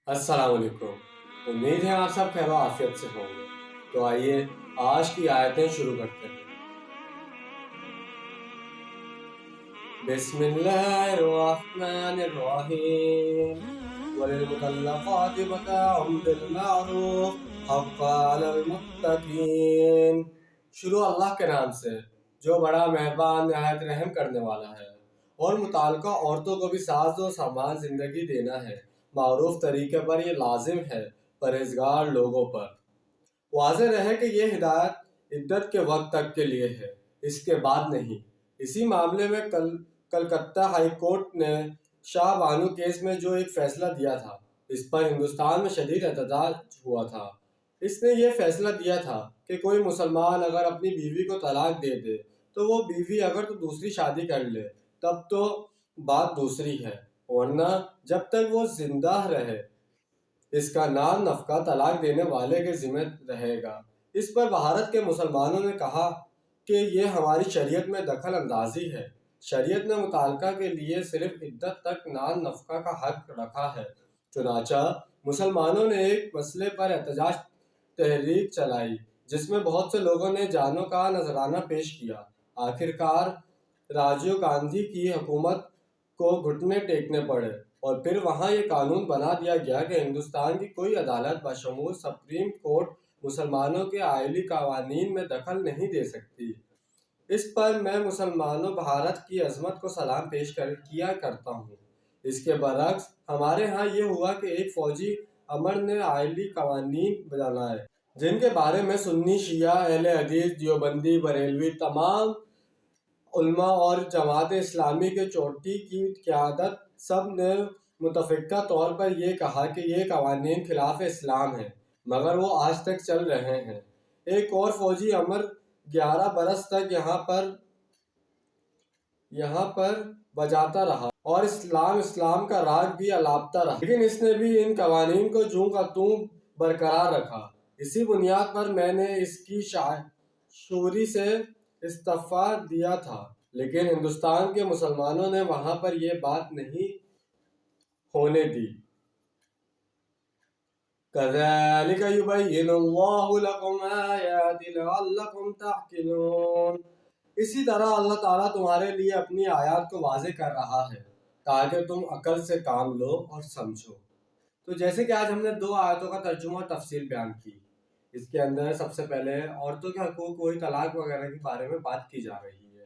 अस्सलाम वालेकुम। उम्मीद है आप सब खैर आफियत से होंगे। तो आइए आज की आयतें शुरू करते हैं। बिस्मिल्लाहिर्रहमानिर्रहीम वलिलमुतल्लक़ाति मताउन बिलमारूफ हक़्क़न अलल मुत्तक़ीन। शुरू अल्लाह के नाम से जो बड़ा मेहरबान निहायत रहम करने वाला है। और मुताल्लिका औरतों को भी साज़ व सामान ज़िंदगी देना है मारूफ तरीके पर, ये लाजिम है परहेजगार लोगों पर। वाज़ेह रहे कि ये हिदायत इद्दत के वक्त तक के लिए है, इसके बाद नहीं। इसी मामले में कलकत्ता हाई कोर्ट ने शाह बानू केस में जो एक फैसला दिया था, इस पर हिंदुस्तान में शदीद एहतजाज हुआ था। इसने ये फैसला दिया था कि कोई मुसलमान अगर अपनी बीवी को तलाक दे दे तो वो बीवी अगर तो दूसरी शादी कर ले तब तो बात दूसरी है, वरना जब तक वो जिंदा रहे इसका नाम नफका तलाक देने वाले के जिम्मे रहेगा। इस पर भारत के मुसलमानों ने कहा कि ये हमारी शरीयत में दखल अंदाजी है। शरीयत ने मुताल्लिका के लिए सिर्फ इद्दत तक नाम नफका का हक रखा है। चुनाचा मुसलमानों ने एक मसले पर एहतजाज तहरीक चलाई जिसमें बहुत से लोगों ने जानों का नजराना पेश किया। आखिरकार राजीव गांधी की हुकूमत को घुटने टेकने पड़े और फिर वहाँ ये कानून बना दिया गया कि हिंदुस्तान की कोई अदालत बशमूल सुप्रीम कोर्ट मुसलमानों के आइली कवानीन में दखल नहीं दे सकती। इस पर मैं मुसलमानों भारत की अजमत को सलाम पेश किया करता हूँ। इसके बरक्स हमारे यहाँ ये हुआ कि एक फौजी अमर ने आइली कवानीन बनाए जिनके बारे में सुन्नी, शिया, अहले हदीस, देवबंदी, बरेलवी तमाम उल्मा और जमात इस्लामी के चोटी की क़यादत सब ने मुतफ़िक़ा तौर पर यह कहा कि ये कवानीन खिलाफ इस्लाम है, मगर वो आज तक चल रहे हैं। एक और फौजी अमर 11 बरस तक यहाँ पर बजाता रहा और इस्लाम का राग भी अलापता रहा, लेकिन इसने भी इन कवानीन को जूं का तूं बरकरार रखा। इसी बुनियाद पर मैंने इसकी शूरी से इस्तीफा दिया था, लेकिन हिंदुस्तान के मुसलमानों ने वहाँ पर यह बात नहीं होने दी। कज़ालिक युबय्यिनुल्लाहु लकुम आयाति लअल्लकुम तअक़िलून। इसी तरह अल्लाह ताला तुम्हारे लिए अपनी आयत को वाज़ेह कर रहा है ताकि तुम अकल से काम लो और समझो। तो जैसे कि आज हमने 2 आयतों का तर्जुमा और तफसील बयान की। इसके अंदर सबसे पहले औरतों के हकूक़ वही तलाक वगैरह के बारे में बात की जा रही है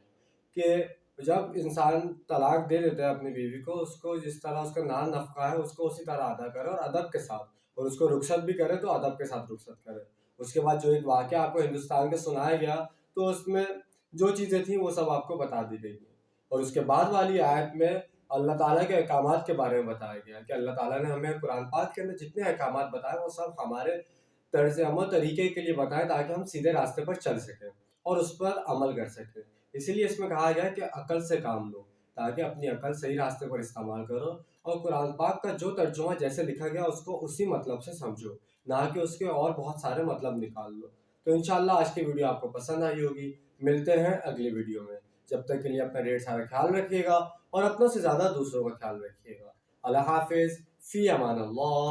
कि जब इंसान तलाक दे देता है अपनी बीवी को, उसको जिस तरह उसका नाम नफका है उसको उसी तरह अदा करे और अदब के साथ, और उसको रुखसत भी करे तो अदब के साथ रुखसत करे। उसके बाद जो एक वाक़या आपको हिंदुस्तान के सुनाया गया तो उसमें जो चीज़ें थी वो सब आपको बता दी गई। और उसके बाद वाली आयत में अल्लाह ताला के अहकामात के बारे में बताया गया कि अल्लाह ताला ने हमें कुरान पाक के अंदर जितने अहकामात बताए वो सब हमारे तर्ज अमल तरीके के लिए बताएं ताकि हम सीधे रास्ते पर चल सकें और उस पर अमल कर सकें। इसीलिए इसमें कहा गया कि अकल से काम लो ताकि अपनी अकल सही रास्ते पर इस्तेमाल करो और कुरान पाक का जो तर्जुमा जैसे लिखा गया उसको उसी मतलब से समझो, ना कि उसके और बहुत सारे मतलब निकाल लो। तो इंशाल्लाह आज की वीडियो आपको पसंद आई होगी। मिलते हैं अगली वीडियो में। जब तक के लिए अपना ढेर सारा ख्याल रखिएगा और अपनों से ज़्यादा दूसरों का ख्याल रखिएगा। अल्लाह हाफिज़, फ़ी अमान अल्लाह।